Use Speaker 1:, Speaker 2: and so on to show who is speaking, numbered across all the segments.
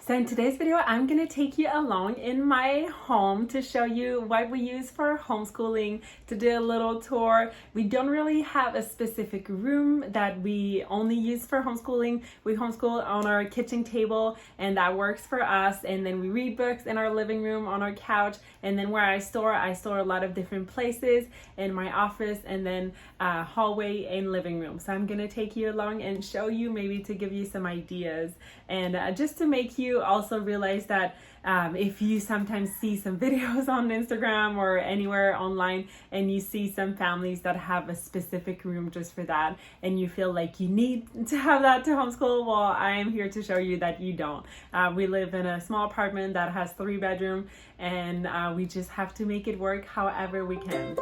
Speaker 1: So in today's video, I'm going to take you along in my home to show you what we use for homeschooling, to do a little tour. We don't really have a specific room that we only use for homeschooling. We homeschool on our kitchen table and that works for us. And then we read books in our living room on our couch. And then where I store a lot of different places in my office and then hallway and living room. So I'm going to take you along and show you, maybe to give you some ideas and just to make you also realize that if you sometimes see some videos on Instagram or anywhere online and you see some families that have a specific room just for that and you feel like you need to have that to homeschool, well, I am here to show you that you don't. We live in a small apartment that has 3 bedrooms and we just have to make it work however we can.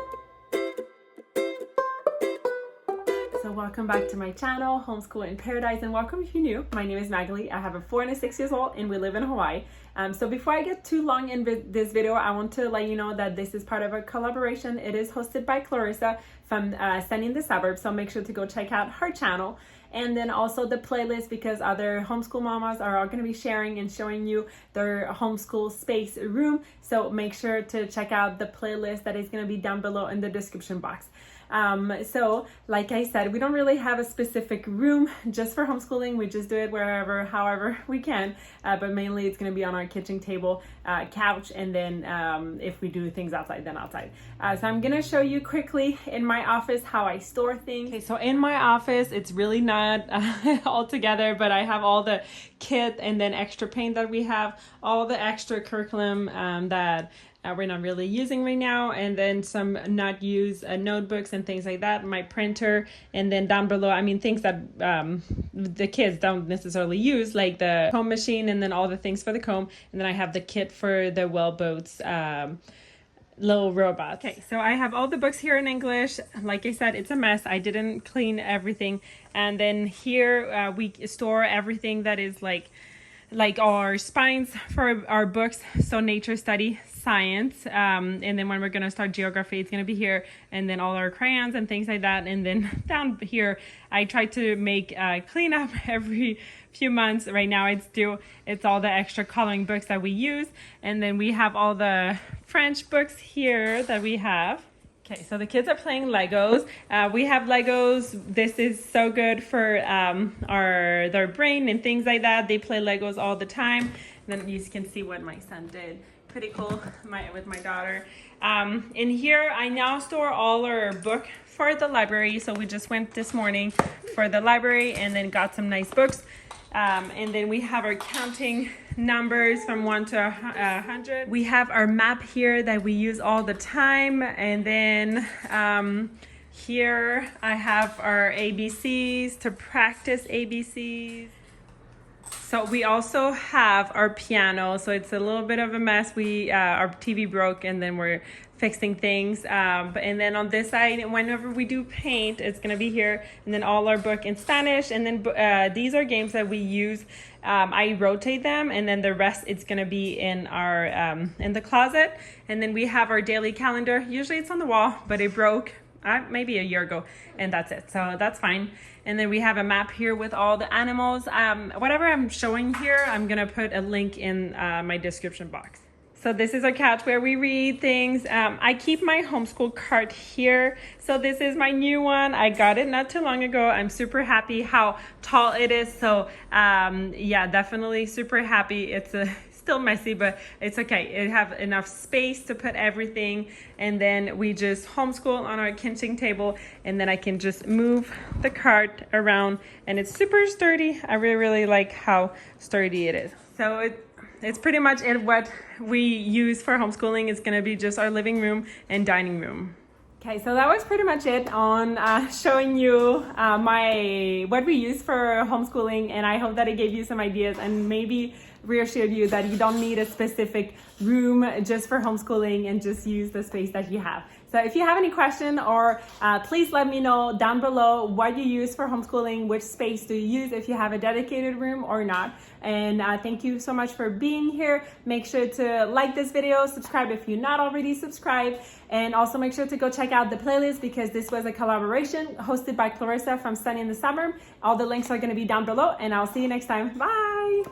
Speaker 1: So welcome back to my channel, Homeschool in Paradise, and welcome if you're new. My name is Magali. I have a 4 and a 6 years old and we live in Hawaii. So before I get too long in this video, I want to let you know that this is part of a collaboration. It is hosted by Clarissa from Sunny in the Suburbs, so make sure to go check out her channel. And then also the playlist, because other homeschool mamas are all going to be sharing and showing you their homeschool space room. So make sure to check out the playlist that is going to be down below in the description box. So like I said, we don't really have a specific room just for homeschooling. We just do it wherever, however we can, but mainly it's going to be on our kitchen table, couch, and then if we do things outside, then outside. So I'm going to show you quickly in my office how I store things. Okay, so in my office, it's really not all together, but I have all the kit and then extra paint that we have, all the extra curriculum that we're not really using right now, and then some not used notebooks and things like that, my printer, and then down below, I mean, things that the kids don't necessarily use, like the comb machine and then all the things for the comb, and then I have the kit for the wellboats little robots. Okay, so I have all the books here in English. Like I said, it's a mess. I didn't clean everything. And then here we store everything that is like our spines for our books, so nature study, science, and then when we're going to start geography, it's going to be here, and then all our crayons and things like that. And then down here I try to make clean up every few months. Right now it's all the extra coloring books that we use, and then we have all the French books here that we have. Okay, so the kids are playing Legos. We have Legos. This is so good for their brain and things like that. They play Legos all the time. And then you can see what my son did. Pretty cool with my daughter. In here, I now store all our book for the library. So we just went this morning for the library and then got some nice books. And then we have our counting numbers from 1 to 100. We have our map here that we use all the time. And then here I have our ABCs to practice ABCs. So we also have our piano. So it's a little bit of a mess. Our TV broke and then we're fixing things. And then on this side, whenever we do paint, it's going to be here. And then all our book in Spanish. And then these are games that we use. I rotate them, and then the rest it's going to be in our in the closet. And then we have our daily calendar. Usually it's on the wall, but it broke maybe a year ago, and that's it. So that's fine. And then we have a map here with all the animals. Whatever I'm showing here, I'm going to put a link in my description box. So this is our couch where we read things. I keep my homeschool cart here. So this is my new one. I got it not too long ago. I'm super happy how tall it is. So yeah, definitely super happy. It's still messy, but it's okay. It have enough space to put everything. And then we just homeschool on our kitchen table, and then I can just move the cart around, and it's super sturdy. I really, really like how sturdy it is. So it's pretty much it. What we use for homeschooling is going to be just our living room and dining room. Okay, so that was pretty much it on showing you what we use for homeschooling, and I hope that it gave you some ideas and maybe reassured you that you don't need a specific room just for homeschooling, and just use the space that you have. So if you have any question, or please let me know down below what you use for homeschooling, which space do you use, if you have a dedicated room or not. And thank you so much for being here. Make sure to like this video, subscribe if you're not already subscribed, and also make sure to go check out the playlist, because this was a collaboration hosted by Clarissa from Sunny in the Suburbs. All the links are going to be down below, and I'll see you next time. Bye!